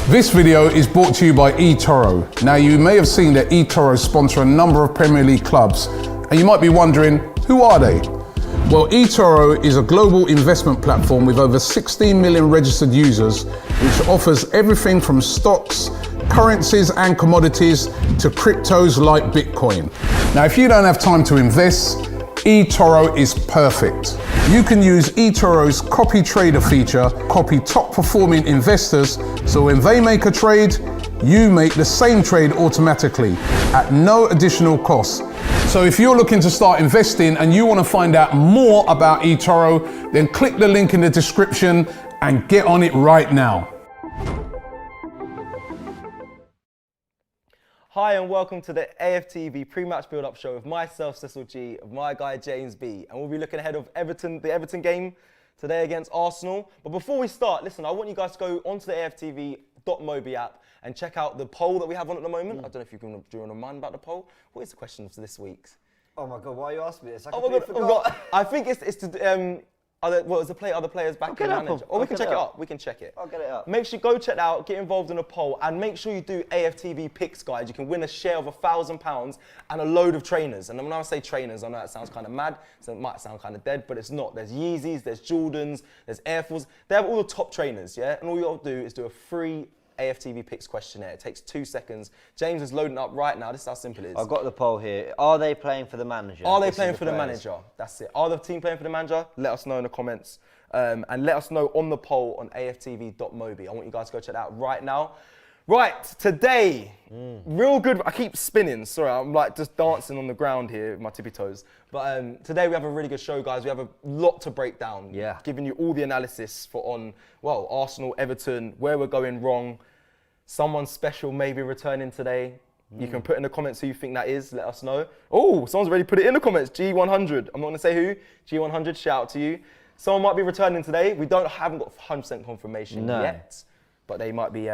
This video is brought to you by eToro. Now, you may have seen that eToro sponsor a number of Premier League clubs, and you might be wondering, who are they? Well, eToro is a global investment platform with over 16 million registered users, which offers everything from stocks, currencies and commodities to cryptos like Bitcoin. Now, if you don't have time to invest, eToro is perfect. You can use eToro's CopyTrader feature, copy top performing investors, so when they make a trade, you make the same trade automatically at no additional cost. So if you're looking to start investing and you want to find out more about eToro, then click the link in the description and get on it right now. Hi and welcome to the AFTV pre-match build-up show with myself, Cecil Jee, and my guy James B. And we'll be looking ahead of the Everton game today against Arsenal. But before we start, listen, I want you guys to go onto the AFTV.mobi app and check out the poll that we have on at the moment. I don't know if you can do you want to remind about the poll. What is the question for this week's? Oh my God, why are you asking me this? I think it's to other players back in manager. Or we can check it up. We can check it. I'll get it up. Make sure you go check it out, get involved in a poll, and make sure you do AFTV picks, guys. You can win a share of £1,000 and a load of trainers. And when I say trainers, I know that sounds kind of mad, so it might sound kind of dead, but it's not. There's Yeezys, there's Jordans, there's Air Force. They have all the top trainers, yeah? And all you got to do is do a free AFTV picks questionnaire. It takes 2 seconds. James is loading up right now. This is how simple it is. I've got the poll here. Are they playing for the manager? Are they playing for the manager? That's it. Are the team playing for the manager? Let us know in the comments. And let us know on the poll on AFTV.mobi. I want you guys to go check that out right now. Right, today, real good. I keep spinning. Sorry, I'm like just dancing on the ground here with my tippy toes. But today we have a really good show, guys. We have a lot to break down. Yeah. Giving you all the analysis for Arsenal, Everton, where we're going wrong. Someone special maybe returning today. You can put in the comments who you think that is. Let us know. Oh, someone's already put it in the comments. G100. I'm not going to say who. G100, shout out to you. Someone might be returning today. We haven't got 100% confirmation yet, but they might be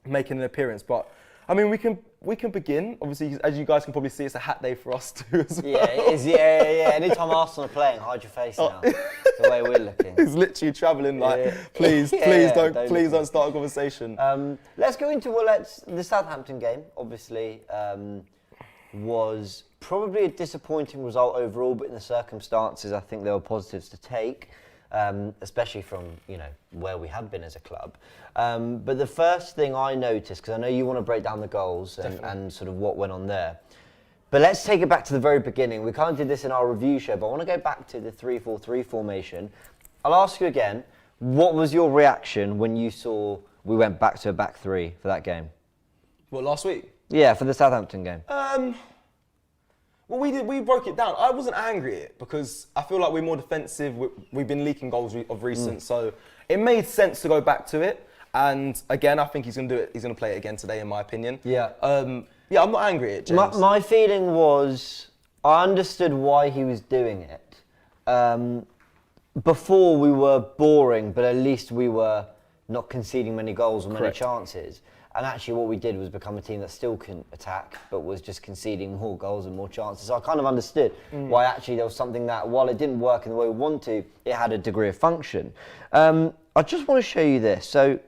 making an appearance. But I mean, we can begin. Obviously, as you guys can probably see, it's a hat day for us too as well. Yeah, it is. Yeah. Anytime Arsenal are playing, hide your face now. The way we're looking. He's literally travelling like, please don't start a conversation. Let's go into the Southampton game. Obviously, was probably a disappointing result overall, but in the circumstances, I think there were positives to take, especially from where we have been as a club. But the first thing I noticed, because I know you want to break down the goals and sort of what went on there, but let's take it back to the very beginning. We kind of did this in our review show, but I want to go back to the 3-4-3 formation. I'll ask you again, what was your reaction when you saw we went back to a back three for that game? What, last week? Yeah, for the Southampton game. Well, we broke it down. I wasn't angry at it because I feel like we're more defensive. We've been leaking goals of recent, so it made sense to go back to it. And again, I think he's going to do it. He's going to play it again today, in my opinion. Yeah. I'm not angry at it, James. My feeling was I understood why he was doing it. Before we were boring, but at least we were not conceding many goals or many chances. And actually what we did was become a team that still couldn't attack, but was just conceding more goals and more chances. So I kind of understood why actually there was something that, while it didn't work in the way we want to, it had a degree of function. I just want to show you this. So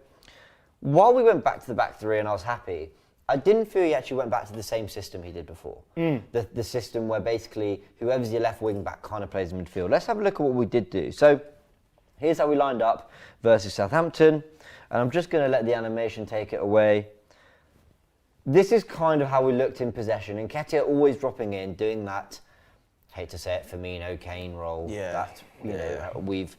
while we went back to the back three and I was happy, I didn't feel he actually went back to the same system he did before. The system where basically whoever's your left wing back kind of plays in midfield. Let's have a look at what we did do. So here's how we lined up versus Southampton. And I'm just going to let the animation take it away. This is kind of how we looked in possession. And Nketiah always dropping in, doing that, hate to say it, Firmino, Kane role. Yeah. We've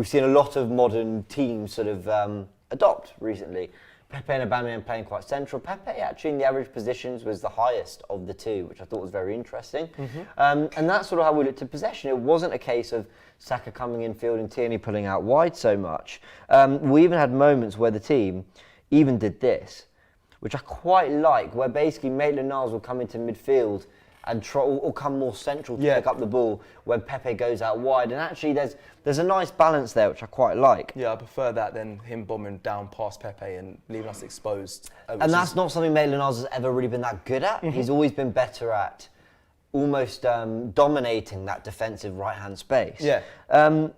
seen a lot of modern teams sort of adopt recently. Pepe and Aubameyang playing quite central. Pepe actually in the average positions was the highest of the two, which I thought was very interesting. And that's sort of how we looked at possession. It wasn't a case of Saka coming in field and Tierney pulling out wide so much. We even had moments where the team even did this, which I quite like, where basically Maitland-Niles will come into midfield and or come more central to pick up the ball when Pepe goes out wide. And actually there's a nice balance there, which I quite like. Yeah, I prefer that than him bombing down past Pepe and leaving us exposed. And that's not something Maitland-Niles has ever really been that good at. He's always been better at almost dominating that defensive right-hand space. Yeah. And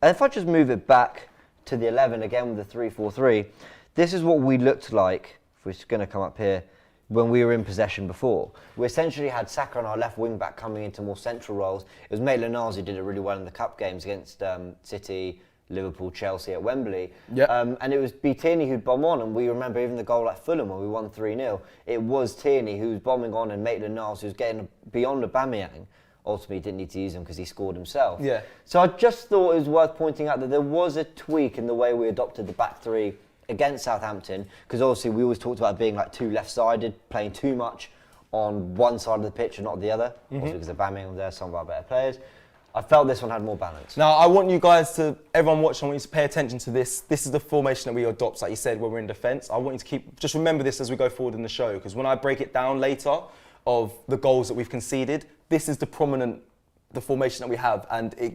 if I just move it back to the 11 again with the 3-4-3. This is what we looked like, if we're going to come up here, when we were in possession before. We essentially had Saka on our left wing back coming into more central roles. It was Maitland-Niles who did it really well in the cup games against City, Liverpool, Chelsea at Wembley. Yep. And it was Tierney who'd bomb on, and we remember even the goal at Fulham when we won 3-0. It was Tierney who was bombing on, and Maitland-Niles who was getting beyond Aubameyang. Ultimately, didn't need to use him because he scored himself. Yeah. So I just thought it was worth pointing out that there was a tweak in the way we adopted the back three against Southampton, because obviously we always talked about being like too left-sided, playing too much on one side of the pitch and not the other, also because Aubameyang was there, some of our better players. I felt this one had more balance. Now, I want you guys to, everyone watching, I want you to pay attention to this. This is the formation that we adopt, like you said, when we're in defence. I want you to just remember this as we go forward in the show, because when I break it down later of the goals that we've conceded, this is the formation that we have, and it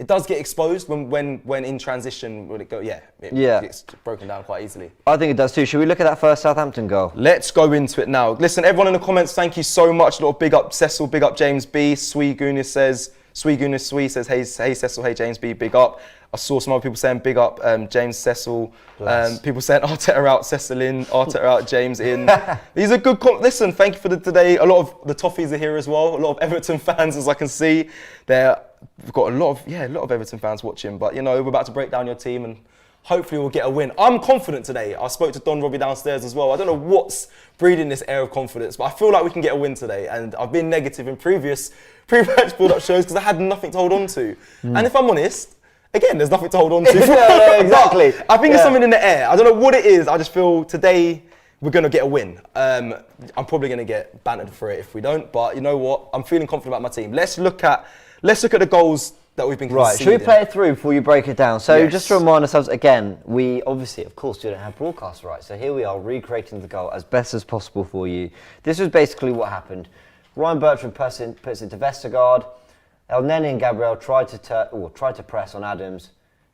does get exposed when in transition. When it gets broken down quite easily. I think it does too. Should we look at that first Southampton goal? Let's go into it now. Listen, everyone in the comments, thank you so much. A little big up Cecil, big up James B. Sweegunis says, hey Cecil, hey James B, big up. I saw some other people saying big up James Cecil. People saying Arteta out, Cecil in, Arteta out, James in. These are good listen, thank you for today. A lot of the Toffees are here as well. A lot of Everton fans, as I can see. We've got a lot of Everton fans watching. But, you know, we're about to break down your team and hopefully we'll get a win. I'm confident today. I spoke to Don Robbie downstairs as well. I don't know what's breeding this air of confidence, but I feel like we can get a win today. And I've been negative in previous pre-match build-up shows because I had nothing to hold on to. And if I'm honest, again, there's nothing to hold on to. Yeah, exactly. I think it's something in the air. I don't know what it is. I just feel today we're going to get a win. I'm probably going to get bantered for it if we don't. But you know what? I'm feeling confident about my team. Let's look at the goals that we've been conceding. Right, should we play it through before you break it down? So just to remind ourselves, again, we obviously, of course, didn't have broadcast rights. So here we are recreating the goal as best as possible for you. This was basically what happened. Ryan Bertrand puts into Vestergaard. El Neni and Gabriel tried to press on Adams,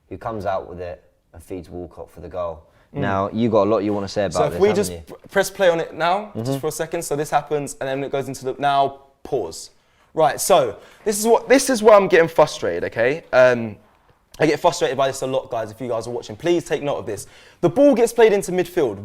who comes out with it and feeds Walcott for the goal. Now, you got a lot you want to say about this, So if we just press play on it now, just for a second, so this happens, and then it goes into now pause. Right, so this is where I'm getting frustrated, okay? I get frustrated by this a lot, guys, if you guys are watching. Please take note of this. The ball gets played into midfield.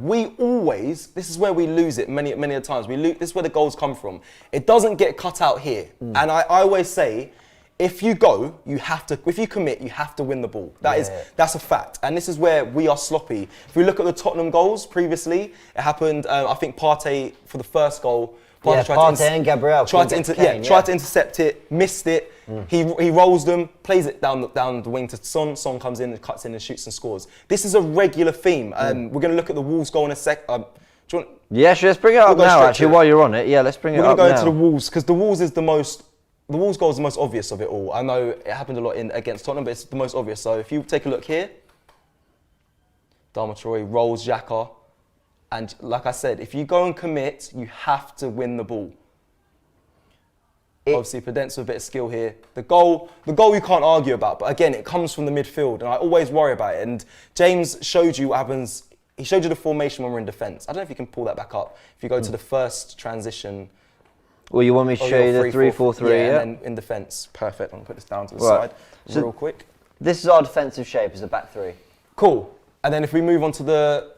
This is where we lose it many a times. This is where the goals come from. It doesn't get cut out here. And I always say, if you commit, you have to win the ball. That's a fact. And this is where we are sloppy. If we look at the Tottenham goals previously, it happened, I think Partey for the first goal, Partey and Gabriel tried to intercept it, missed it. He rolls them, plays it down the wing to Son. Son comes in and cuts in and shoots and scores. This is a regular theme. We're going to look at the Wolves goal in a sec. Let's bring it up now. Actually, while you're on it, let's bring it up now. We're going to go into the Wolves because the Wolves is the Wolves goal is the most obvious of it all. I know it happened a lot against Tottenham, but it's the most obvious. So if you take a look here, Dharma Troy rolls Xhaka. And like I said, if you go and commit, you have to win the ball. Obviously, Prudence with a bit of skill here. The goal you can't argue about, but again, it comes from the midfield, and I always worry about it. And James showed you what happens. He showed you the formation when we're in defence. I don't know if you can pull that back up. If you go to the first transition. Well, you want me to show you the 3-4-3, yeah? And then in defence. Perfect. I'm going to put this down to the side real quick. This is our defensive shape as a back three. Cool. And then if we move on to the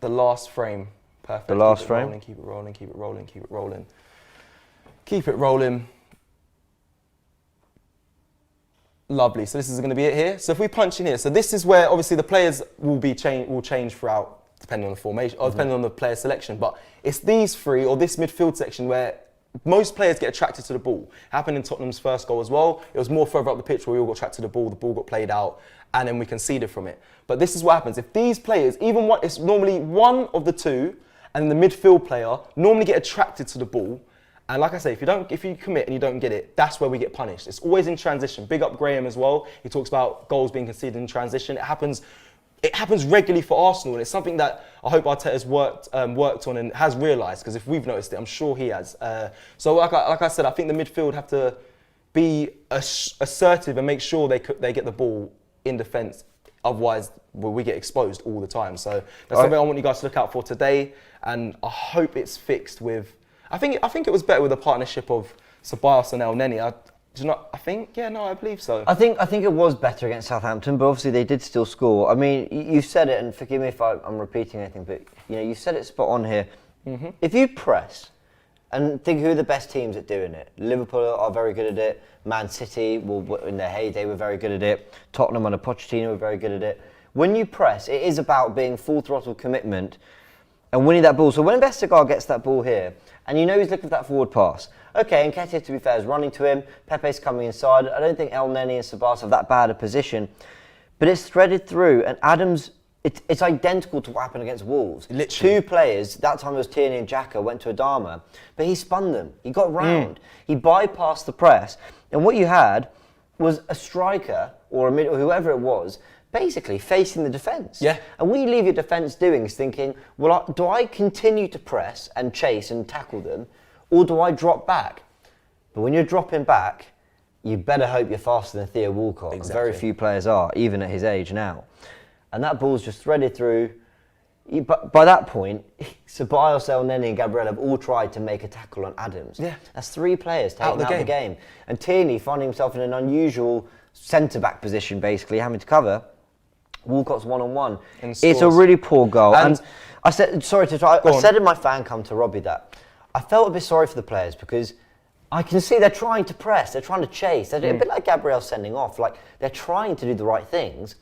last frame. Perfect. The last frame. Keep it rolling, keep it rolling, keep it rolling. Keep it rolling. Lovely. So this is going to be it here. So if we punch in here, so this is where obviously the players will change throughout, depending on the formation or depending on the player selection. But it's these three or this midfield section where most players get attracted to the ball. It happened in Tottenham's first goal as well. It was more further up the pitch where we all got attracted to the ball got played out, and then we conceded from it. But this is what happens. If these players, it's normally one of the two, and the midfield player normally get attracted to the ball. And like I say, if you commit and you don't get it, that's where we get punished. It's always in transition. Big up Graham as well. He talks about goals being conceded in transition. It happens regularly for Arsenal, and it's something that I hope Arteta's worked on and has realised, because if we've noticed it, I'm sure he has. So like I said, I think the midfield have to be assertive and make sure they get the ball in defence. Otherwise, we get exposed all the time. So that's something I want you guys to look out for today, and I hope it's fixed with. I think it was better with the partnership of Ceballos and El Neni. Do you know? I think, I believe so. I think it was better against Southampton, but obviously they did still score. I mean, you said it, and forgive me if I'm repeating anything, but you said it spot on here. Mm-hmm. If you press and think who are the best teams at doing it, Liverpool are very good at it. Man City, in their heyday, were very good at it. Tottenham under Pochettino were very good at it. When you press, it is about being full throttle commitment and winning that ball. So when Vestergaard gets that ball here, and he's looking for that forward pass. Okay, Nketiah, to be fair, is running to him. Pepe's coming inside. I don't think El Neni and Sabas have that bad a position. But it's threaded through, and Adams, it's identical to what happened against Wolves. Literally. 2 players, that time it was Tierney and Xhaka, went to Adama. But he spun them. He got round. He bypassed the press. And what you had was a striker, or a mid, or whoever it was, basically facing the defence. Yeah. And what you leave your defence doing is thinking, well, do I continue to press and chase and tackle them, or do I drop back? But when you're dropping back, you better hope you're faster than Theo Walcott. Exactly. Very few players are, even at his age now. And that ball's just threaded through. By that point, Ceballos, El Neni and Gabriel have all tried to make a tackle on Adams. Yeah. That's 3 players taken out of the game. And Tierney finding himself in an unusual centre-back position, basically, having to cover. Walcott's one-on-one. It's a really poor goal. And I said, I said in my fan come to Robbie that I felt a bit sorry for the players because I can see they're trying to press, they're trying to chase. They're a bit like Gabriel sending off. Like, they're trying to do the right things.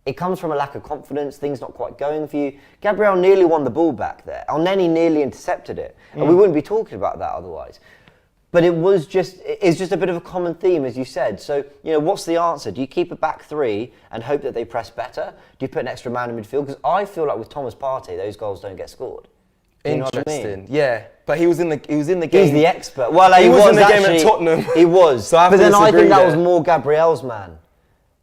It comes from a lack of confidence, things not quite going for you. Gabriel nearly won the ball back there. El Neni nearly intercepted it. And we wouldn't be talking about that otherwise. But it's just a bit of a common theme, as you said. So, what's the answer? Do you keep a back 3 and hope that they press better? Do you put an extra man in midfield? Because I feel like with Thomas Partey, those goals don't get scored. Interesting. You know what I mean? Yeah. But he was in the game. He's the expert. Well, he was in the game at Tottenham. He was. So but then I think that was more Gabriel's man.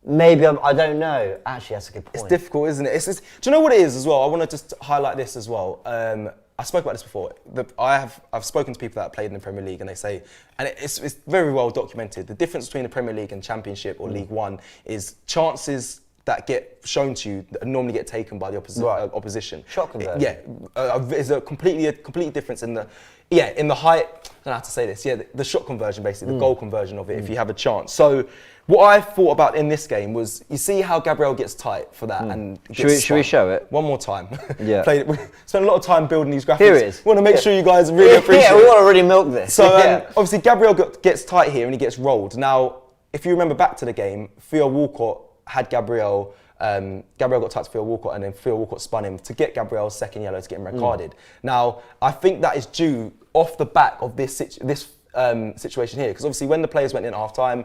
Maybe, I don't know. Actually, that's a good point. It's difficult, isn't it? Do you know what it is as well? I want to just highlight this as well. I spoke about this before. I've spoken to people that have played in the Premier League, and they say, and it's very well documented, the difference between the Premier League and Championship or League One is chances that get shown to you that normally get taken by the opposition. Shot conversion. There's a complete difference in the height. I don't know how to say this. Yeah, the shot conversion, basically, the goal conversion of it, if you have a chance. So what I thought about in this game was, you see how Gabriel gets tight for that, and should we show it one more time? Yeah. We spent a lot of time building these graphics. Here it is. We want to make sure you guys really appreciate it. Yeah, we want to really milk this. So obviously Gabriel gets tight here and he gets rolled. Now, if you remember back to the game, Theo Walcott had Gabriel got tight to Theo Walcott, and then Theo Walcott spun him to get Gabriel's second yellow to get him red carded. Now, I think that is due off the back of this situation here, because obviously when the players went in at half time,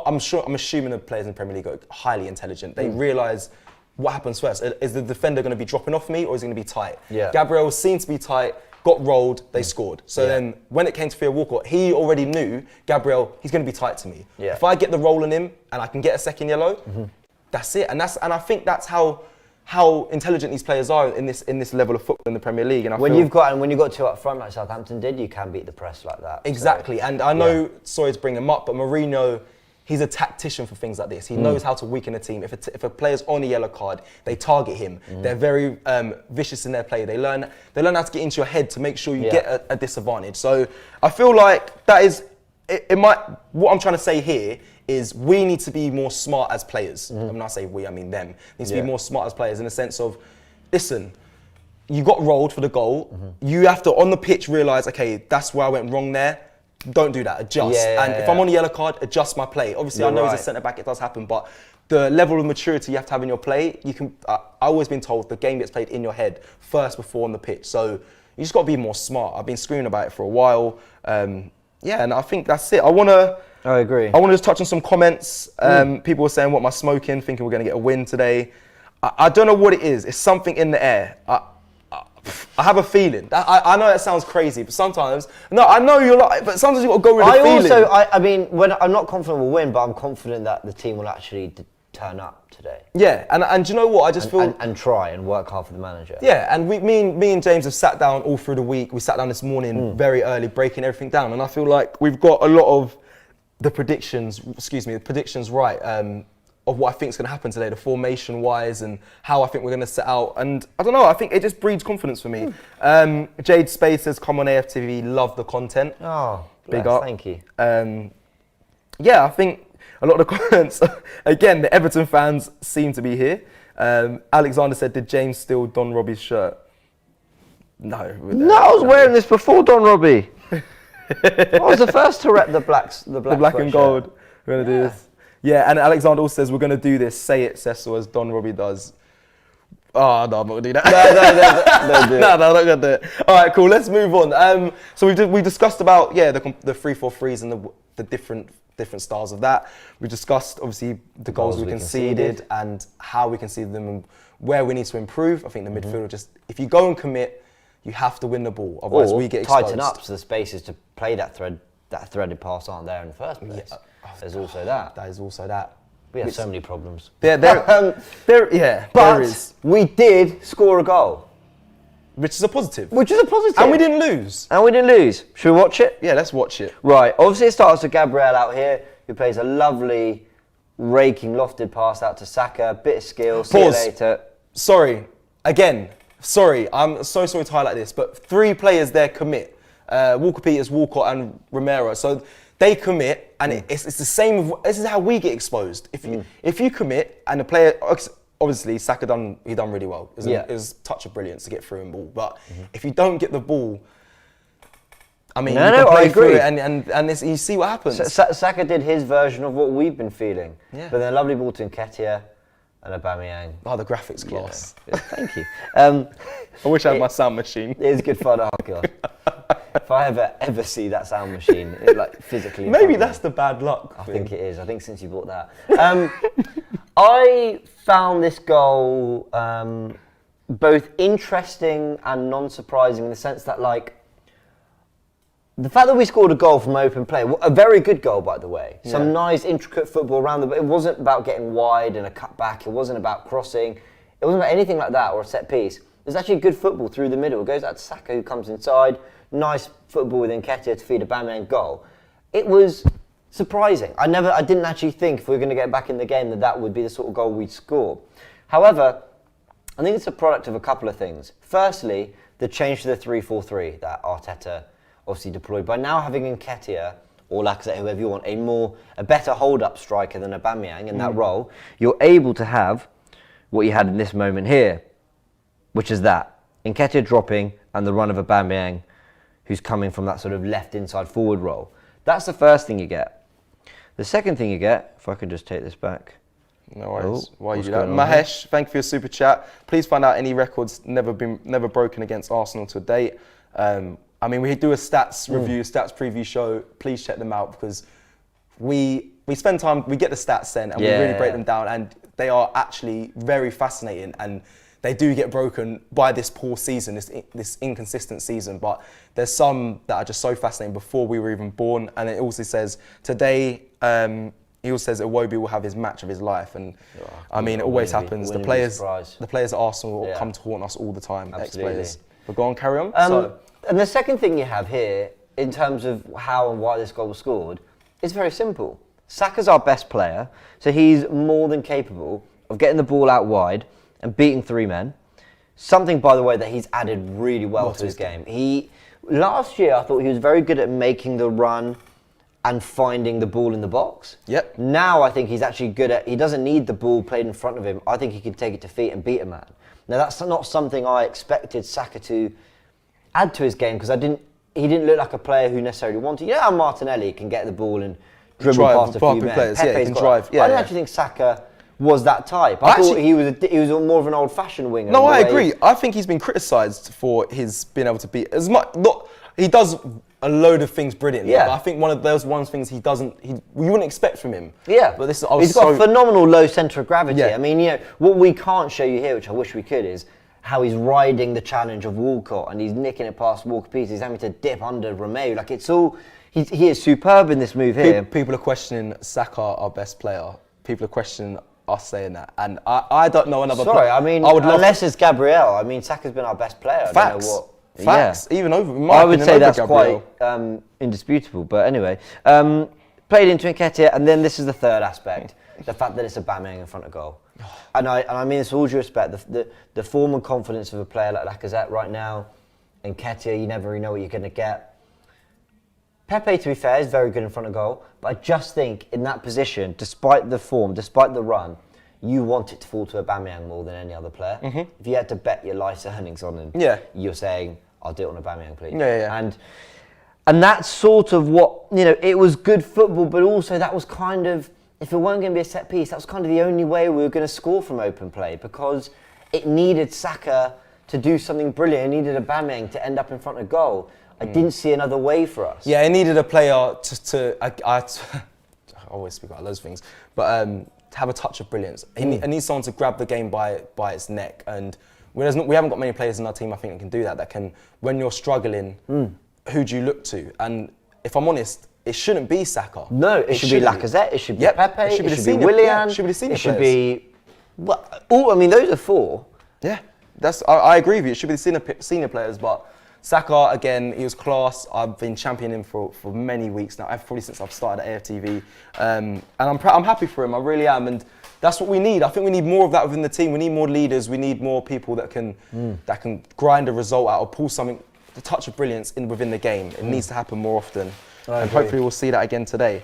I'm assuming the players in the Premier League are highly intelligent. They realise what happens first. Is the defender going to be dropping off me, or is he going to be tight? Yeah. Gabriel seemed to be tight, got rolled, they scored. So then when it came to Theo Walcott, he already knew, Gabriel, he's going to be tight to me. Yeah. If I get the roll on him and I can get a second yellow, that's it. And I think that's how intelligent these players are in this level of football in the Premier League. And when you've got 2 up front like Southampton did, you can beat the press like that. Exactly. So, and I know, sorry to bring him up, but Mourinho, he's a tactician for things like this. He knows how to weaken a team. If a player's on a yellow card, they target him. They're very vicious in their play. They learn how to get into your head to make sure you get a disadvantage. So I feel like that is, what I'm trying to say here is we need to be more smart as players. And when I say we, I mean them. Needs to be more smart as players in the sense of, listen, you got rolled for the goal. You have to, on the pitch, realise, okay, that's where I went wrong there. Don't do that, adjust. If I'm on a yellow card, adjust my play. Obviously, I know as a centre-back it does happen, but the level of maturity you have to have in your play, I've always been told the game gets played in your head first before on the pitch. So you just got to be more smart. I've been screaming about it for a while. And I think that's it. I agree. I want to just touch on some comments. People were saying, what am I smoking? Thinking we're going to get a win today. I don't know what it is. It's something in the air. I have a feeling. I know that sounds crazy, but sometimes, I know you're like, but sometimes you've got to go with the feeling. I mean, when I'm not confident we'll win, but I'm confident that the team will actually turn up today. Yeah, and do you know what? I just feel... And try and work hard for the manager. Yeah, and me and James have sat down all through the week. We sat down this morning very early, breaking everything down, and I feel like we've got a lot of the predictions right, of what I think is going to happen today, the formation-wise, and how I think we're going to set out. And I don't know, I think it just breeds confidence for me. Jade Spade says, come on AFTV, love the content. Oh, big up. Thank you. yeah, I think a lot of the comments, again, the Everton fans seem to be here. Alexander said, did James steal Don Robbie's shirt? No. No, I was wearing this before Don Robbie. I was the first to rep the black and gold. We're going to do this. Yeah, and Alexander also says, we're going to do this. Say it, Cecil, as Don Robbie does. Oh, no, I'm not going to do that. No, I'm not going to do it. All right, cool. Let's move on. So we discussed about, the 3-4-3s and the different styles of that. We discussed, obviously, the goals we conceded and how we conceded them and where we need to improve. I think the midfielder just, if you go and commit, you have to win the ball. Otherwise, we get exposed. Tighten up so the spaces to play that threaded pass aren't there in the first place. Yeah. There's also that. That is also that. We have so many problems. There is. We did score a goal. Which is a positive. And we didn't lose. Should we watch it? Yeah, let's watch it. Right. Obviously, it starts with Gabriel out here, who plays a lovely, raking, lofted pass out to Saka. Bit of skill. See you later. Sorry. Again. Sorry. I'm so sorry to highlight this, but 3 players there commit. Walker-Peters, Walcott and Romero. So they commit, and it's the same. This is how we get exposed. If you commit, and the player, obviously Saka done really well. It was a touch of brilliance to get through and ball. But if you don't get the ball, I mean, I agree. And you see what happens. Saka did his version of what we've been feeling. Yeah. But then a lovely ball to Nketiah and Aubameyang. Oh, the graphics class. Yeah. Thank you. I wish I had my sound machine. It is good fun. Oh god. If I ever see that sound machine, physically. Maybe that's the bad luck. I think it is. I think since you bought that. I found this goal both interesting and non-surprising in the sense that, the fact that we scored a goal from open play, a very good goal, by the way. Some nice, intricate football around but it wasn't about getting wide and a cut back. It wasn't about crossing. It wasn't about anything like that or a set piece. It was actually good football through the middle. It goes out to Saka, who comes inside. Nice football with Nketiah to feed a Aubameyang goal. It was surprising. I didn't actually think if we were going to get back in the game that would be the sort of goal we'd score. However, I think it's a product of a couple of things. Firstly, the change to the 3-4-3 that Arteta obviously deployed. By now having Nketiah or Lacazette, whoever you want, a better hold-up striker than Aubameyang in that role, you're able to have what you had in this moment here, which is that Nketiah dropping and the run of Aubameyang, who's coming from that sort of left inside forward role. That's the first thing you get. The second thing you get, if I can just take this back. No worries. Why you do that? Mahesh, thank you for your super chat. Please find out any records never broken against Arsenal to date. We do a stats review, stats preview show. Please check them out because we spend time, we get the stats sent and we really break them down, and they are actually very fascinating, and they do get broken by this poor season, this inconsistent season. But there's some that are just so fascinating before we were even born. And it also says today, he also says Iwobi will have his match of his life. And it always happens. The players at Arsenal come to haunt us all the time, ex-players. But go on, carry on. And the second thing you have here, in terms of how and why this goal was scored, is very simple. Saka's our best player, so he's more than capable of getting the ball out wide and beating 3 men. Something, by the way, that he's added really well to his game. Last year, I thought he was very good at making the run and finding the ball in the box. Yep. Now I think he's actually good at, he doesn't need the ball played in front of him. I think he can take it to feet and beat a man. Now that's not something I expected Saka to add to his game, because he didn't look like a player who necessarily wanted. You know how Martinelli can get the ball and dribble past a few men. Players, he can drive. I don't actually think Saka was that type. I thought he was more of an old-fashioned winger. No, I agree. I think he's been criticised for his being able to beat as much. He does a load of things brilliantly. Yeah. But I think one of those things he doesn't. You wouldn't expect from him. Yeah. But he's got a phenomenal low centre of gravity. Yeah. I mean, what we can't show you here, which I wish we could, is how he's riding the challenge of Walcott and he's nicking it past Walker-Peters. He's having to dip under Romeo. It's all. He is superb in this move here. People are questioning Saka, our best player. People are questioning us saying that, and I don't know another. Sorry, unless it's Gabriel. Saka's been our best player. Facts. I don't know what. Facts. Yeah. Even over. I would say that's Gabriel. Quite indisputable. But anyway, played into Nketiah, and then this is the third aspect: the fact that it's Aubameyang in front of goal. And I mean this with all due respect. The form and confidence of a player like Lacazette right now, Nketiah, you never really know what you're going to get. Pepe, to be fair, is very good in front of goal, but I just think in that position, despite the form, despite the run, you want it to fall to Aubameyang more than any other player. If you had to bet your life's earnings on him, you're saying, I'll do it on Aubameyang, please. And that's sort of what, it was good football, but also that was kind of, if it weren't going to be a set piece, that was kind of the only way we were going to score from open play, because it needed Saka to do something brilliant. It needed Aubameyang to end up in front of goal. I didn't see another way for us. Yeah, it needed a player I always speak about those things, but to have a touch of brilliance. It needs someone to grab the game by its neck, and we haven't got many players in our team, I think, that can do that. That can, when you're struggling, who do you look to? And if I'm honest, it shouldn't be Saka. No, it should be Lacazette, it should be Pepe, it should be Willian, it should be the senior it should players. be... Well, I mean, those are 4. Yeah, I agree with you. It should be the senior players, but Saka, again, he was class. I've been championing him for many weeks now, probably since I've started at AFTV. And I'm happy for him, I really am. And that's what we need. I think we need more of that within the team. We need more leaders. We need more people that can grind a result out or pull something, the touch of brilliance within the game. It needs to happen more often. And hopefully we'll see that again today.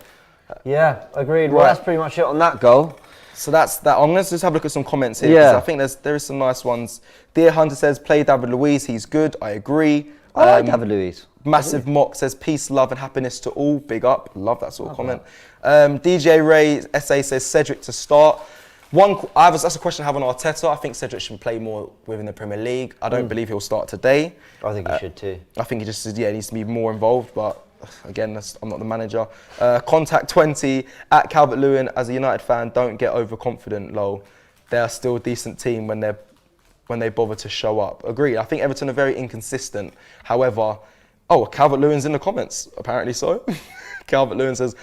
Yeah, agreed. Well, that's pretty much it on that goal. So that's that. I'm going to just have a look at some comments here, because I think there is some nice ones. Dear Hunter says, play David Luiz, he's good. I agree. I like David Luiz. Massive Mock says, peace, love and happiness to all. Big up. Love that sort of comment. DJ Ray SA says, Cedric to start. That's a question I have on Arteta. I think Cedric should play more within the Premier League. I don't believe he'll start today. I think he should too. I think he just needs to be more involved, but again, I'm not the manager. Contact 20 at Calvert-Lewin. As a United fan, don't get overconfident, lol. They are still a decent team when they bother to show up. Agreed. I think Everton are very inconsistent. However, Calvert-Lewin's in the comments. Apparently so. Calvert-Lewin says,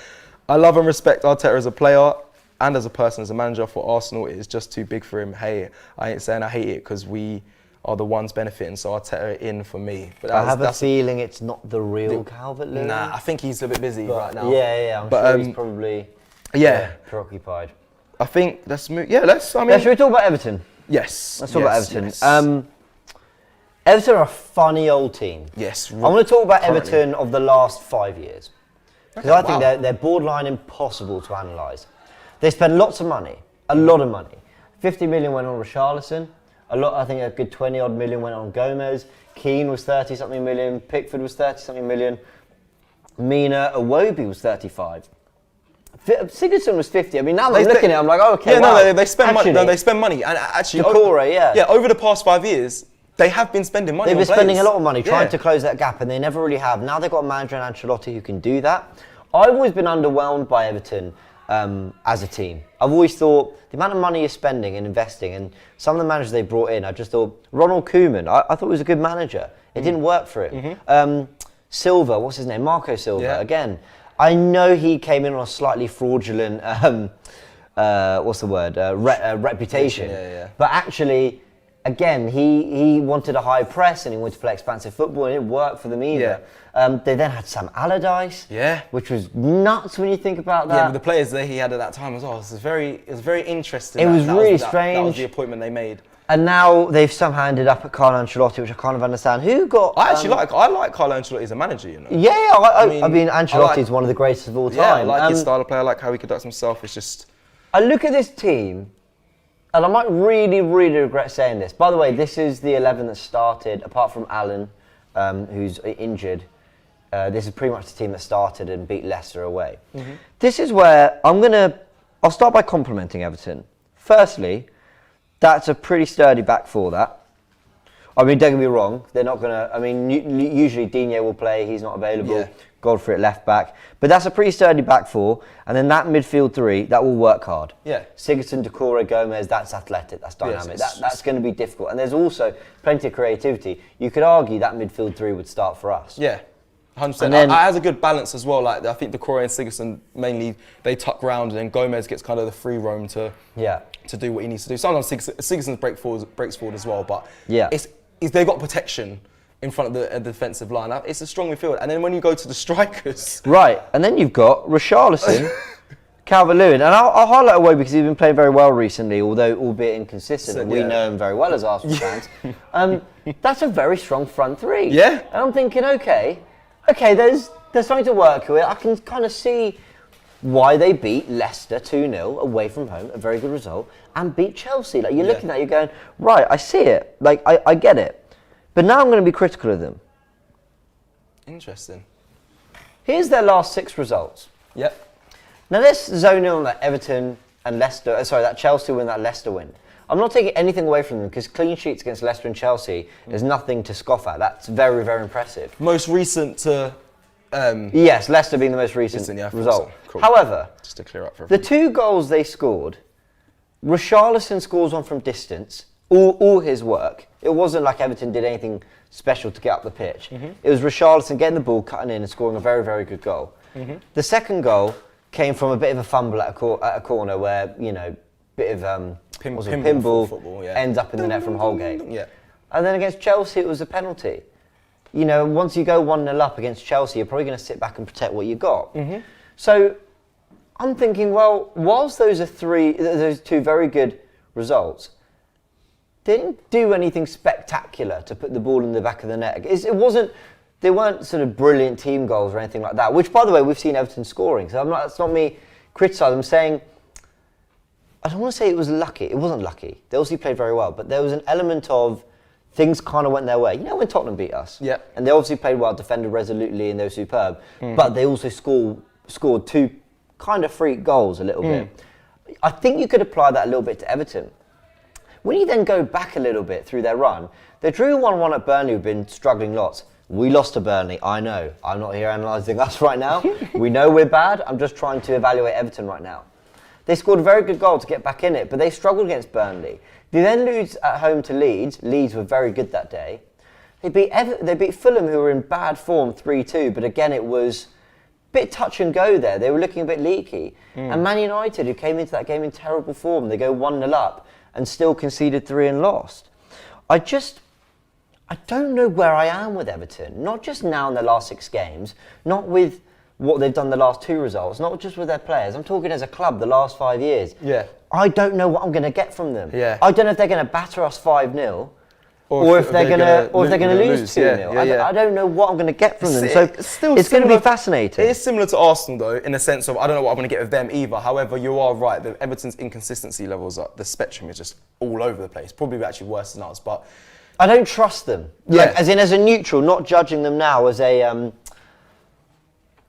I love and respect Arteta as a player and as a person, as a manager. For Arsenal, it is just too big for him. Hey, I ain't saying I hate it, because we are the ones benefiting, so Arteta in for me. But I have a feeling it's not the real Calvert-Lewin. Nah, I think he's a bit busy right now. Yeah, I'm sure he's probably preoccupied. I think let's move. Should we talk about Everton? Yes. Let's talk about Everton. Yes. Everton are a funny old team. Yes. I'm going to talk about Everton of the last 5 years, because I think they're borderline impossible to analyse. They spend lots of money, a lot of money. 50 million went on Richarlison. I think a good 20 odd million went on Gomez. Keane was 30 something million. Pickford was 30 something million. Mina Iwobi was 35. Sigurdsson was 50. I mean, now I'm looking at it, I'm like, okay, yeah, wow. no, they spend money. No, they spend money. And actually, over the past 5 years, they have been spending money. They've been spending a lot of money trying to close that gap, and they never really have. Now they've got a manager in Ancelotti who can do that. I've always been underwhelmed by Everton as a team. I've always thought the amount of money you're spending and investing, and some of the managers they brought in, I just thought, Ronald Koeman, I thought he was a good manager. It didn't work for him. Silva, what's his name? Marco Silva, again. I know he came in on a slightly fraudulent, reputation. But actually, again, he wanted a high press and he wanted to play expansive football, and it didn't work for them either. They then had Sam Allardyce, which was nuts when you think about that. Yeah, but the players that he had at that time as well, it was very interesting. It was really strange. That was the appointment they made. And now they've somehow ended up at Carlo Ancelotti, which I kind of understand. I like Carlo Ancelotti as a manager, you know. I mean, Ancelotti is one of the greatest of all time. Yeah, I like his style of play. I like how he conducts himself. It's just... I look at this team, and I might really, really regret saying this. By the way, this is the 11 that started, apart from Alan, who's injured. This is pretty much the team that started and beat Leicester away. This is where I'll start by complimenting Everton. Firstly, that's a pretty sturdy back four, that. I mean, don't get me wrong, they're not going to... I mean, usually Digne will play, he's not available. Godfrey at left back. But that's a pretty sturdy back four. And then that midfield three, that will work hard. Sigurdsson, Decore, Gomez, that's athletic, that's dynamic. That's going to be difficult. And there's also plenty of creativity. You could argue that midfield three would start for us. 100%. It has a good balance as well. Like, I think Decore and Sigurdsson mainly, they tuck round, and then Gomez gets kind of the free roam to do what he needs to do. Sometimes Sigurdsson breaks forward as well, but they've got protection in front of the defensive line. It's a strong midfield. And then when you go to the strikers... Right, and then you've got Richarlison, Calvert-Lewin. And I'll highlight Iwobi because he's been playing very well recently, although albeit inconsistent. And we know him very well as Arsenal fans. That's a very strong front three. And I'm thinking, okay, there's there's something to work with. I can kind of see why they beat Leicester 2-0 away from home, a very good result, and beat Chelsea. Like, you're looking at it, you're going, right, I see it. Like, I get it. But now I'm going to be critical of them. Interesting. Here's their last 6 results. Yep. Now let's zone in on that Everton and Leicester, that Chelsea win, that Leicester win. I'm not taking anything away from them because clean sheets against Leicester and Chelsea is nothing to scoff at. That's very, very impressive. Most recent to... yes, Leicester being the most recent result. So. Cool. However, just to clear up for the 2 goals they scored, Richarlison scores one from distance, all his work. It wasn't like Everton did anything special to get up the pitch. It was Richarlison getting the ball, cutting in and scoring a very, very good goal. The second goal came from a bit of a fumble at a corner where, you know, bit of pinball football, ends up in the net from Holgate. Yeah. And then against Chelsea, it was a penalty. You know, once you go 1-0 up against Chelsea, you're probably going to sit back and protect what you got. So I'm thinking, well, whilst those 2 very good results, they didn't do anything spectacular to put the ball in the back of the net. They weren't sort of brilliant team goals or anything like that, which, by the way, we've seen Everton scoring. So that's not me criticising. I'm saying, I don't want to say it was lucky. It wasn't lucky. They obviously played very well, but there was an element of things kind of went their way. You know when Tottenham beat us? Yeah. And they obviously played well, defended resolutely, and they were superb. But they also scored 2 kind of freak goals a little bit. I think you could apply that a little bit to Everton. When you then go back a little bit through their run, they drew 1-1 at Burnley, who've been struggling lots. We lost to Burnley, I know. I'm not here analysing us right now. We know we're bad. I'm just trying to evaluate Everton right now. They scored a very good goal to get back in it, but they struggled against Burnley. They then lose at home to Leeds. Leeds were very good that day. They beat Fulham, who were in bad form, 3-2, but again, it was a bit touch and go there. They were looking a bit leaky. And Man United, who came into that game in terrible form, they go 1-0 up and still conceded 3 and lost. I don't know where I am with Everton. Not just now in the last 6 games, not with what they've done the last 2 results, not just with their players. I'm talking as a club the last 5 years. Yeah. I don't know what I'm going to get from them. Yeah. I don't know if they're going to batter us 5-0 or if they're going to lose 2-0. I don't know what I'm going to get from them. So it's going to be fascinating. It is similar to Arsenal though, in the sense of I don't know what I'm going to get with them either. However, you are right. The Everton's inconsistency levels, the spectrum is just all over the place. Probably actually worse than us, but I don't trust them. Yeah. Like, as a neutral, not judging them now as a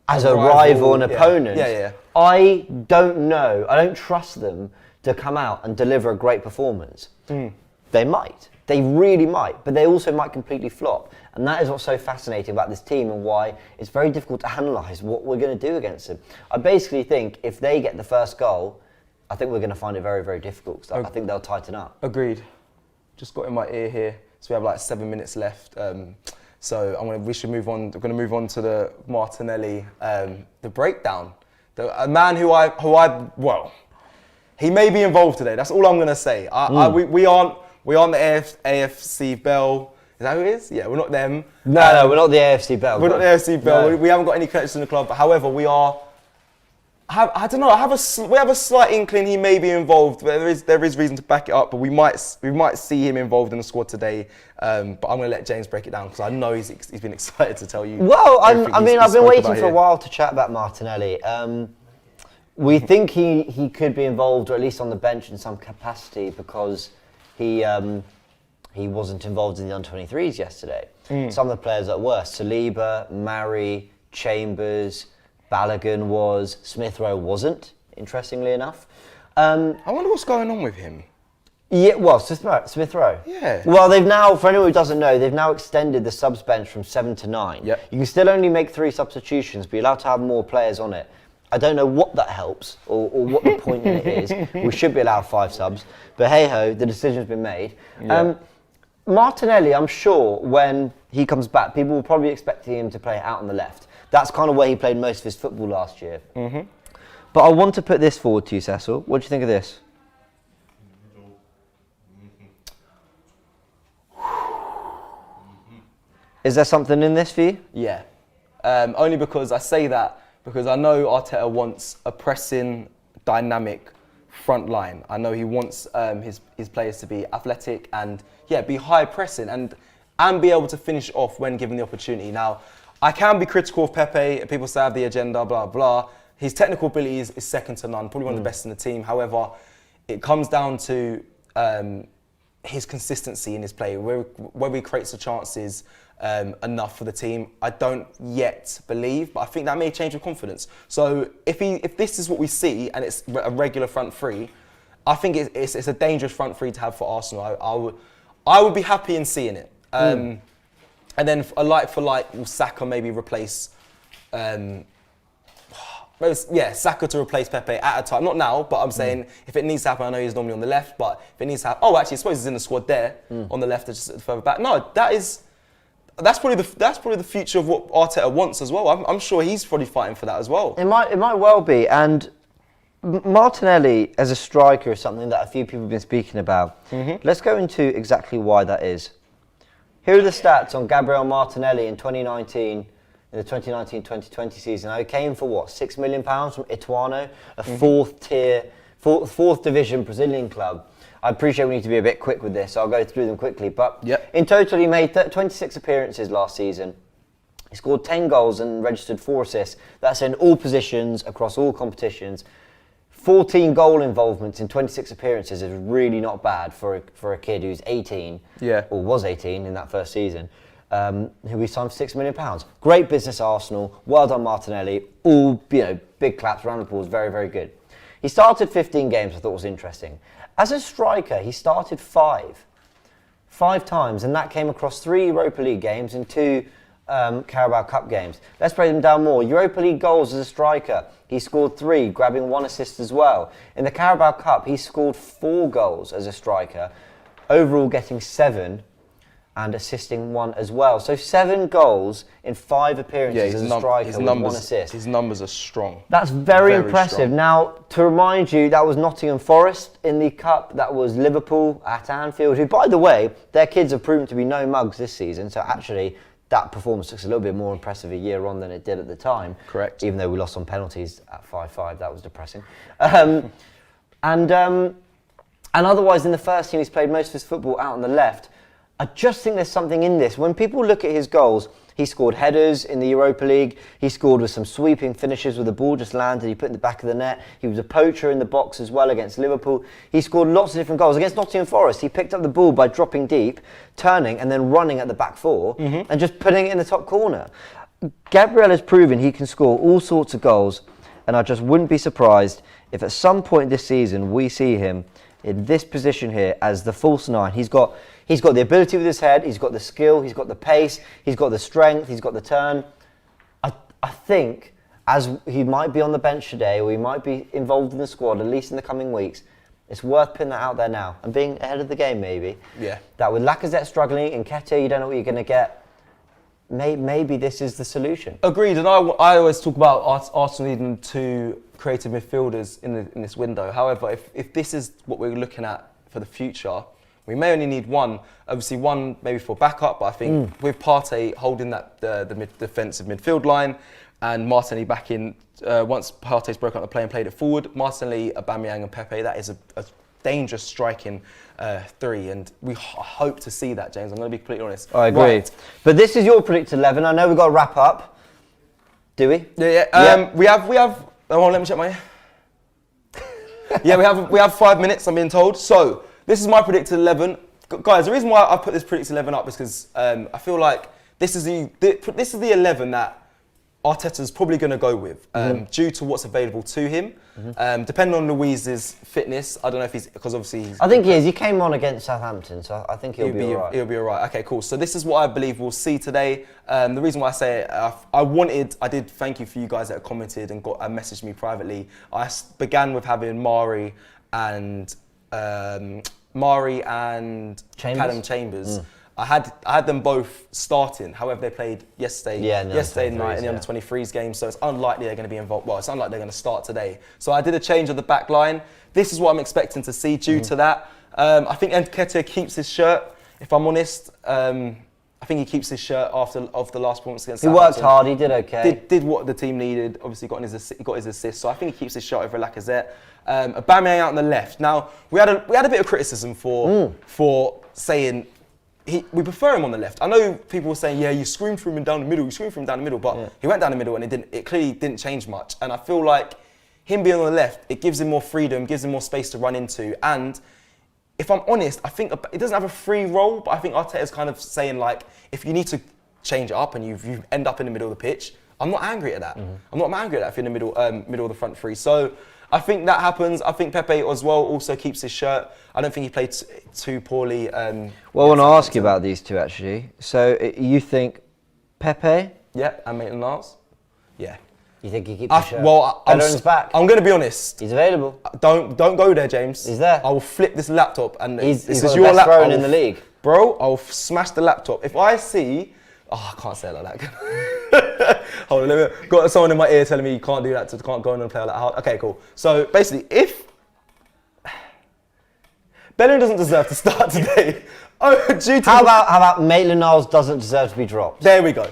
rival and opponent. Yeah. I don't know. I don't trust them to come out and deliver a great performance. They might. They really might. But they also might completely flop. And that is what's so fascinating about this team and why it's very difficult to analyse what we're going to do against them. I basically think if they get the first goal, I think we're going to find it very, very difficult. Because I think they'll tighten up. Agreed. Just got in my ear here. So we have like 7 minutes left. So we should move on. We're going to move on to the Martinelli, the breakdown. A man who he may be involved today. That's all I'm going to say. We aren't the AFC Bell. Is that who it is? Yeah, we're not them. No, we're not the AFC Bell. We're not the AFC Bell. No. We haven't got any connections in the club. But however, we are. I don't know. We have a slight inkling he may be involved. There is reason to back it up, but we might see him involved in the squad today. But I'm going to let James break it down because I know he's been excited to tell you. Well, I've been waiting for a while to chat about Martinelli. We think he could be involved, or at least on the bench in some capacity, because he wasn't involved in the under-23s yesterday. Some of the players that were Saliba, Mari, Chambers, Balogun was, Smith Rowe wasn't, interestingly enough. I wonder what's going on with him. Yeah, well, Smith Rowe. Yeah. Well, they've now, for anyone who doesn't know, they've now extended the subs bench from 7 to 9. Yep. You can still only make 3 substitutions, but you're allowed to have more players on it. I don't know what that helps or what the point in it is. We should be allowed 5 subs. But hey-ho, the decision's been made. Yeah. Martinelli, I'm sure, when he comes back, people will probably expect him to play out on the left. That's kind of where he played most of his football last year. But I want to put this forward to you, Cecil. What do you think of this? Is there something in this for you? Yeah. Only because I say that because I know Arteta wants a pressing, dynamic front line. I know he wants his players to be athletic and be high pressing and be able to finish off when given the opportunity. Now, I can be critical of Pepe. People say I have the agenda, blah, blah. His technical ability is second to none, probably one of the best in the team. However, it comes down to his consistency in his play, where he creates the chances enough for the team. I don't yet believe, but I think that may change with confidence. So if this is what we see and it's a regular front three, I think it's a dangerous front three to have for Arsenal. I would be happy in seeing it. And then a like for like, will Saka maybe replace? Saka to replace Pepe at a time. Not now, but I'm saying if it needs to happen, I know he's normally on the left, but if it needs to happen, I suppose he's in the squad there on the left, just further back. No, that's probably the future of what Arteta wants as well. I'm sure he's probably fighting for that as well. It might well be, and Martinelli as a striker is something that a few people have been speaking about. Let's go into exactly why that is. Here are the stats on Gabriel Martinelli in 2019. In the 2019-2020 season, he came for what, £6 million from Ituano, a fourth division Brazilian club. I appreciate we need to be a bit quick with this, so I'll go through them quickly. But in total, he made 26 appearances last season. He scored 10 goals and registered 4 assists. That's in all positions, across all competitions. 14 goal involvements in 26 appearances is really not bad for a kid who's 18, or was 18 in that first season. Who we signed for £6 million. Great business, Arsenal. Well done, Martinelli. All big claps, round of applause. Very, very good. He started 15 games. I thought was interesting. As a striker, he started 5 times, and that came across 3 Europa League games and 2 Carabao Cup games. Let's break them down more. Europa League goals as a striker, he scored 3, grabbing 1 assist as well. In the Carabao Cup, he scored 4 goals as a striker, overall getting 7. And assisting 1 as well. So 7 goals in 5 appearances as a striker with 1 assist. His numbers are strong. That's very impressive. Strong. Now, to remind you, that was Nottingham Forest in the Cup. That was Liverpool at Anfield, who, by the way, their kids have proven to be no mugs this season. So actually, that performance looks a little bit more impressive a year on than it did at the time. Correct. Even though we lost on penalties at 5-5, that was depressing. And otherwise, in the first team, he's played most of his football out on the left. I just think there's something in this. When people look at his goals, he scored headers in the Europa League. He scored with some sweeping finishes with the ball just landed. He put in the back of the net. He was a poacher in the box as well against Liverpool. He scored lots of different goals. Against Nottingham Forest, he picked up the ball by dropping deep, turning and then running at the back 4 and just putting it in the top corner. Gabriel has proven he can score all sorts of goals, and I just wouldn't be surprised if at some point this season we see him in this position here as the false 9. He's got the ability with his head, he's got the skill, he's got the pace, he's got the strength, he's got the turn. I think, as he might be on the bench today, or he might be involved in the squad, at least in the coming weeks, it's worth putting that out there now and being ahead of the game, maybe. Yeah. That with Lacazette struggling, and Nketiah, you don't know what you're going to get. Maybe this is the solution. Agreed, and I always talk about Arsenal needing 2 creative midfielders in this window. However, if this is what we're looking at for the future, we may only need 1. Obviously, 1 maybe for backup, but I think with Partey holding that the defensive midfield line and Martinelli back in, once Partey's broken up the play and played it forward, Martinelli, Aubameyang and Pepe, that is a dangerous striking 3, and we hope to see that, James. I'm going to be completely honest. I agree. Right. But this is your predicted 11. I know we've got to wrap up. Do we? Yeah. We have. Oh, let me check my. Yeah, we have 5 minutes. I'm being told. So this is my predicted 11, guys. The reason why I put this predicted 11 up is because I feel like this is the 11 that Arteta's probably going to go with, due to what's available to him. Depending on Luiz's fitness, I don't know if because obviously I think he is. He came on against Southampton, so I think he'll be all right. He'll be all right. Okay, cool. So this is what I believe we'll see today. The reason why I say it, I did thank you for you guys that commented and messaged me privately. I began with having Mari and Callum Chambers. I had them both starting. However, they played yesterday night in the under-23s game, so it's unlikely they're going to be involved. Well, it's unlikely they're going to start today. So I did a change of the back line. This is what I'm expecting to see due to that. I think Nketiah keeps his shirt, if I'm honest. I think he keeps his shirt after the last performance against Southampton. He worked hard, he did okay. Did what the team needed, obviously got his assist, so I think he keeps his shirt over Lacazette. Aubameyang out on the left. Now, we had a bit of criticism for saying we prefer him on the left. I know people were saying, yeah, you screamed for him down the middle, but he went down the middle and it clearly didn't change much. And I feel like him being on the left, it gives him more freedom, gives him more space to run into. And if I'm honest, I think it doesn't have a free role, but I think Arteta's kind of saying like, if you need to change it up and you end up in the middle of the pitch, I'm not angry at that. I'm not angry at that if you're in the middle of the front three. So I think that happens. I think Pepe as well also keeps his shirt. I don't think he played too poorly. Well, I want to ask you about these two actually. So you think Pepe? Yeah, and Maitland-Niles? Yeah. You think he keeps his shirt? Well, Bellerin's back. I'm going to be honest. He's available. Don't go there, James. He's there. I will flip this laptop and He's this got is the your best laptop. throwing in the league. Bro, I'll smash the laptop. If I see... Oh, I can't say it like that. Hold on, let me... Got someone in my ear telling me you can't do that, can't go on and play like that hard. Okay, cool. So basically, if... Bellerin doesn't deserve to start today. How about Maitland-Niles doesn't deserve to be dropped? There we go.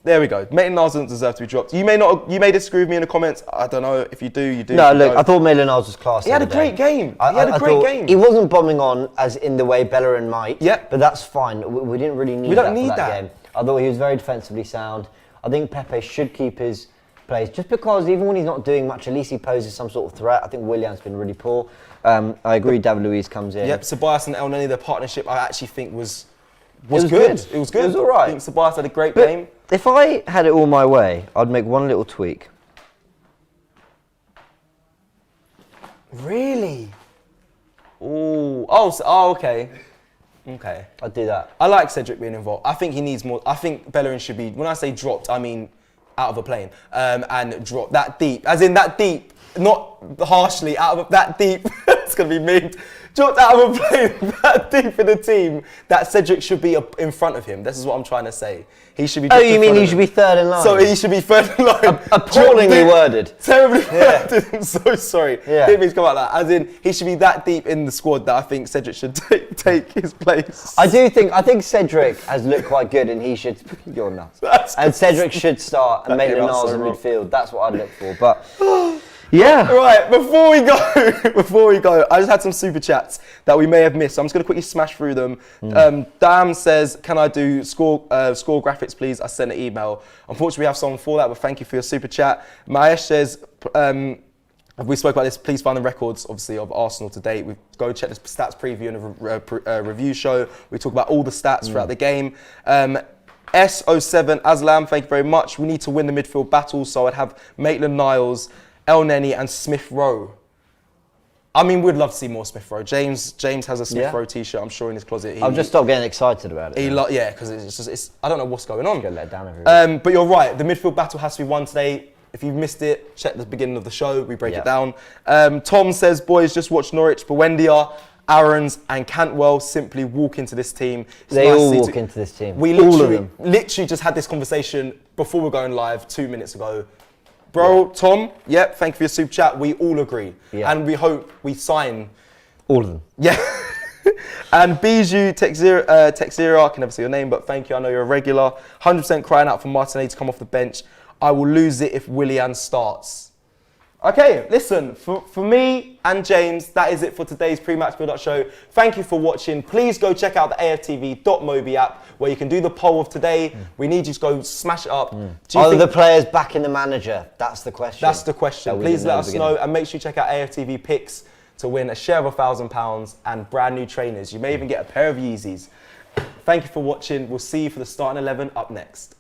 Maitland-Niles doesn't deserve to be dropped. You may disagree with me in the comments. I don't know. If you do, you do. No, look, I thought Maitland-Niles was class. He had a great game. He had a great game. He wasn't bombing on as in the way Bellerin might. Yep. But that's fine. We didn't really need that for that game. I thought he was very defensively sound. I think Pepe should keep his place just because even when he's not doing much, at least he poses some sort of threat. I think Willian's been really poor. I agree. David Luiz comes in. Yep. Ceballos and El Neni, their partnership, I actually think was good. It was good. It was all right. I think Ceballos had a great game. If I had it all my way, I'd make one little tweak. Really? Oh, okay. Okay. I'd do that. I like Cedric being involved. I think he needs more. I think Bellerin should be, when I say dropped, I mean out of a plane. And dropped that deep. As in that deep, not harshly, out of that deep. It's going to be memed. Dropped out of a plane that deep in the team that Cedric should be in front of him. This is what I'm trying to say. He should be. Oh, you mean he should be third in line? So he should be third in line. Appallingly worded. Terribly worded. I'm so sorry. Yeah. Didn't mean to come out like that. As in, he should be that deep in the squad that I think Cedric should take his place. I think Cedric has looked quite good and he should. You're nuts. And Cedric should start and Maitland-Niles in midfield. That's what I'd look for. But yeah. Right, before we go, I just had some super chats that we may have missed. So I'm just going to quickly smash through them. Dam says, can I do score graphics, please? I sent an email. Unfortunately, we have someone for that, but thank you for your super chat. Maesh says, we spoke about this, please find the records, obviously, of Arsenal to date. We go check the stats preview and a review show. We talk about all the stats throughout the game. S07 Aslam, thank you very much. We need to win the midfield battle, so I'd have Maitland-Niles, El Neni and Smith Rowe. I mean, we'd love to see more Smith Rowe. James has a Smith Rowe t-shirt, I'm sure, in his closet. I've just stopped getting excited about it. Yeah, because it's I don't know what's going on. Get let down every week. But you're right, the midfield battle has to be won today. If you've missed it, check the beginning of the show, we break it down. Tom says, boys, just watch Norwich, Buendia, Aarons and Cantwell simply walk into this team. They all walk into this team. We literally just had this conversation before we're going live 2 minutes ago. Bro, Tom, thank you for your super chat. We all agree. Yeah. And we hope we sign all of them. Yeah. And Bijou Texira, I can never see your name, but thank you. I know you're a regular. 100% crying out for Martinelli to come off the bench. I will lose it if Willian starts. Okay, listen, for me and James, that is it for today's pre-match build-up show. Thank you for watching. Please go check out the AFTV.mobi app where you can do the poll of today. We need you to go smash it up. Are the players back in the manager? That's the question. That's the question. Please let us know and make sure you check out AFTV picks to win a share of £1,000 and brand new trainers. You may even get a pair of Yeezys. Thank you for watching. We'll see you for the starting 11 up next.